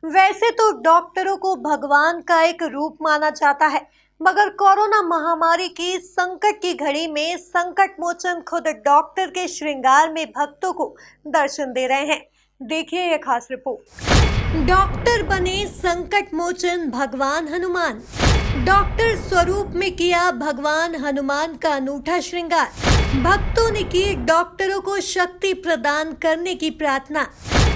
वैसे तो डॉक्टरों को भगवान का एक रूप माना जाता है, मगर कोरोना महामारी की संकट की घड़ी में संकट मोचन खुद डॉक्टर के श्रृंगार में भक्तों को दर्शन दे रहे हैं। देखिए यह खास रिपोर्ट। डॉक्टर बने संकट मोचन भगवान हनुमान। डॉक्टर स्वरूप में किया भगवान हनुमान का अनूठा श्रृंगार। भक्तों ने की डॉक्टरों को शक्ति प्रदान करने की प्रार्थना।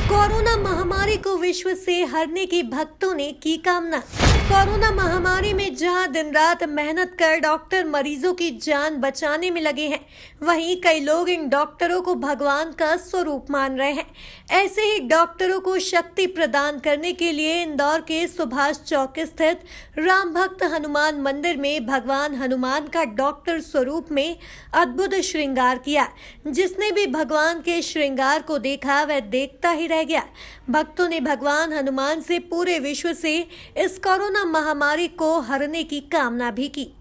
कोरोना महामारी को विश्व से हरने की भक्तों ने की कामना। कोरोना महामारी में जहां दिन रात मेहनत कर डॉक्टर मरीजों की जान बचाने में लगे हैं, वहीं कई लोग इन डॉक्टरों को भगवान का स्वरूप मान रहे हैं। ऐसे ही डॉक्टरों को शक्ति प्रदान करने के लिए इंदौर के सुभाष चौक स्थित राम भक्त हनुमान मंदिर में भगवान हनुमान का डॉक्टर स्वरूप में अद्भुत श्रृंगार किया। जिसने भी भगवान के श्रृंगार को देखा वह देखता ही रह गया। भक्तों ने भगवान हनुमान से पूरे विश्व से इस कोरोना महामारी को हरने की कामना भी की।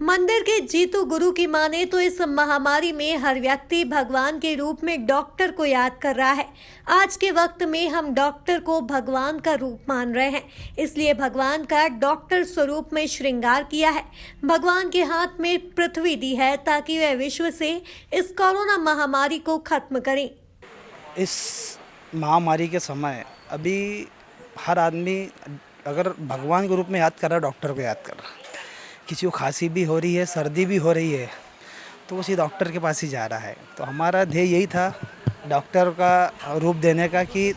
मंदिर के जीतू गुरु की माने तो इस महामारी में हर व्यक्ति भगवान के रूप में डॉक्टर को याद कर रहा है। आज के वक्त में हम डॉक्टर को भगवान का रूप मान रहे हैं, इसलिए भगवान का डॉक्टर स्वरूप में श्रृंगार किया है। भगवान के हाथ में पृथ्वी दी है ताकि वह विश्व से इस कोरोना महामारी को खत्म करें। इस महामारी के समय अभी हर आदमी अगर भगवान के रूप में याद कर रहा है, डॉक्टर को याद कर रहा है। किसी को खांसी भी हो रही है, सर्दी भी हो रही है, तो उसी डॉक्टर के पास ही जा रहा है। तो हमारा ध्येय यही था डॉक्टर का रूप देने का कि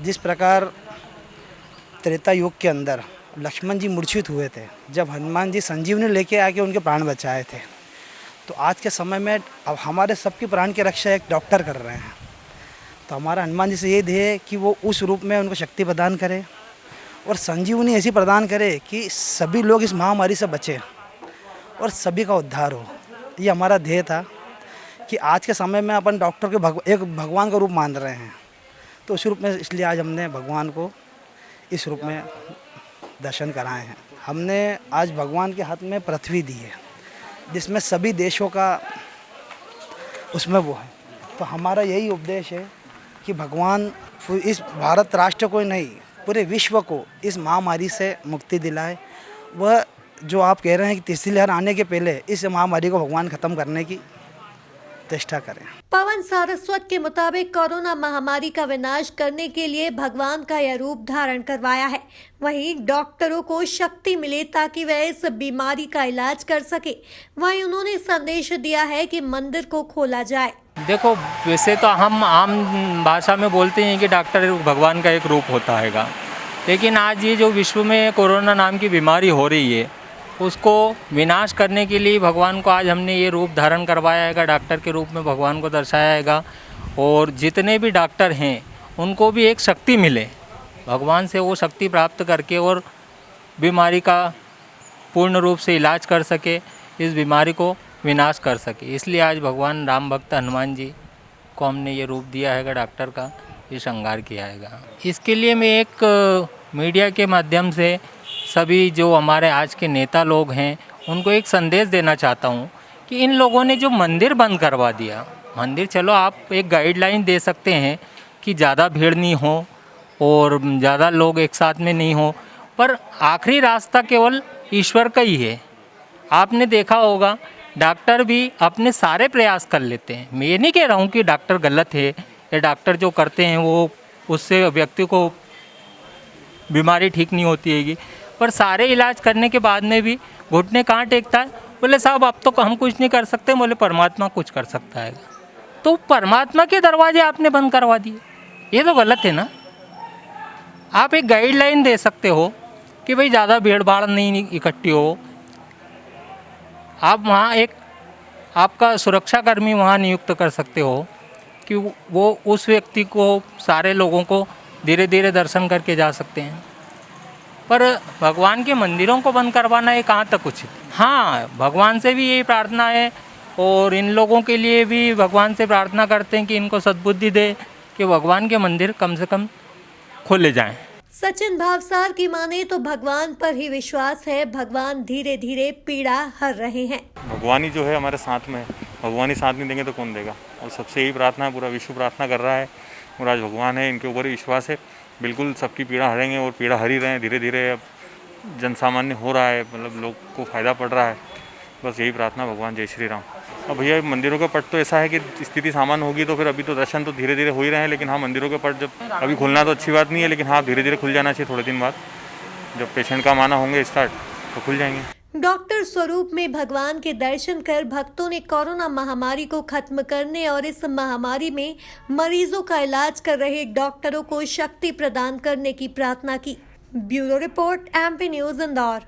जिस प्रकार त्रेता युग के अंदर लक्ष्मण जी मूर्छित हुए थे, जब हनुमान जी संजीवनी लेके आके उनके प्राण बचाए थे, तो आज के समय में अब हमारे सबके प्राण की रक्षा एक डॉक्टर कर रहे हैं। तो हमारा हनुमान जी से यही ध्येय है कि वो उस रूप में उनको शक्ति प्रदान करे और संजीवनी ऐसी प्रदान करे कि सभी लोग इस महामारी से बचें और सभी का उद्धार हो। ये हमारा ध्येय था कि आज के समय में अपन डॉक्टर के एक भगवान का रूप मान रहे हैं, तो उस रूप में इसलिए आज हमने भगवान को इस रूप में दर्शन कराए हैं। हमने आज भगवान के हाथ में पृथ्वी दी है, जिसमें सभी देशों का उसमें वो है। तो हमारा यही उपदेश है कि भगवान इस भारत राष्ट्र को ही नहीं, पूरे विश्व को इस महामारी से मुक्ति दिलाए। वह जो आप कह रहे हैं कि तीसरी लहर आने के पहले इस महामारी को भगवान खत्म करने की चेष्टा करें। पवन सारस्वत के मुताबिक कोरोना महामारी का विनाश करने के लिए भगवान का यह रूप धारण करवाया है। वहीं डॉक्टरों को शक्ति मिले ताकि वह इस बीमारी का इलाज कर सके। वहीं उन्होंने संदेश दिया है कि मंदिर को खोला जाए। देखो, वैसे तो हम आम भाषा में बोलते हैं कि डॉक्टर भगवान का एक रूप होता हैगा, लेकिन आज ये जो विश्व में कोरोना नाम की बीमारी हो रही है, उसको विनाश करने के लिए भगवान को आज हमने ये रूप धारण करवाया हैगा, डॉक्टर के रूप में भगवान को दर्शाया हैगा। और जितने भी डॉक्टर हैं उनको भी एक शक्ति मिले, भगवान से वो शक्ति प्राप्त करके और बीमारी का पूर्ण रूप से इलाज कर सके, इस बीमारी को विनाश कर सके। इसलिए आज भगवान राम भक्त हनुमान जी को हमने ये रूप दिया हैगा, डॉक्टर का ये श्रृंगार किया हैगा। इसके लिए मैं एक मीडिया के माध्यम से सभी जो हमारे आज के नेता लोग हैं उनको एक संदेश देना चाहता हूँ कि इन लोगों ने जो मंदिर बंद करवा दिया, मंदिर चलो आप एक गाइडलाइन दे सकते हैं कि ज़्यादा भीड़ नहीं हो और ज़्यादा लोग एक साथ में नहीं हो, पर आखिरी रास्ता केवल ईश्वर का ही है। आपने देखा होगा डॉक्टर भी अपने सारे प्रयास कर लेते हैं। मैं ये नहीं कह रहा हूँ कि डॉक्टर गलत है या डॉक्टर जो करते हैं वो उससे व्यक्ति को बीमारी ठीक नहीं होती हैगी, पर सारे इलाज करने के बाद में भी घुटने कहाँ टेकता है, बोले साहब अब तो हम कुछ नहीं कर सकते, बोले परमात्मा कुछ कर सकता है। तो परमात्मा के दरवाजे आपने बंद करवा दिए, ये तो गलत है ना। आप एक गाइडलाइन दे सकते हो कि भाई ज़्यादा भीड़ भाड़ नहीं इकट्ठी हो। आप वहाँ एक आपका सुरक्षाकर्मी वहाँ नियुक्त कर सकते हो कि वो उस व्यक्ति को, सारे लोगों को धीरे धीरे दर्शन करके जा सकते हैं। पर भगवान के मंदिरों को बंद करवाना ये कहाँ तक उचित? हाँ, भगवान से भी यही प्रार्थना है और इन लोगों के लिए भी भगवान से प्रार्थना करते हैं कि इनको सद्बुद्धि दे कि भगवान के मंदिर कम से कम खोले जाएं। सचिन भावसार की माने तो भगवान पर ही विश्वास है, भगवान धीरे धीरे पीड़ा हर रहे हैं। भगवान ही जो है हमारे साथ में है, भगवान ही साथ नहीं देंगे तो कौन देगा। और सबसे यही प्रार्थना है, पूरा विश्व प्रार्थना कर रहा है और आज भगवान है, इनके ऊपर ही विश्वास है, बिल्कुल सबकी पीड़ा हरेंगे और पीड़ा हर ही रहे हैं। धीरे धीरे अब जन सामान्य हो रहा है, मतलब लोग को फ़ायदा पड़ रहा है। बस यही प्रार्थना, भगवान जय श्री राम। अब भैया मंदिरों का पट तो ऐसा है कि स्थिति सामान्य होगी तो फिर अभी तो दर्शन तो धीरे धीरे हो ही रहे हैं, लेकिन हाँ मंदिरों के पट जब अभी खुलना तो अच्छी बात नहीं है, लेकिन हाँ धीरे धीरे खुल जाना चाहिए। थोड़े दिन बाद जब पेशेंट का आना होंगे स्टार्ट तो खुल जाएंगे। डॉक्टर स्वरूप में भगवान के दर्शन कर भक्तों ने कोरोना महामारी को खत्म करने और इस महामारी में मरीजों का इलाज कर रहे डॉक्टरों को शक्ति प्रदान करने की प्रार्थना की। Bureau report, MP news, Indore.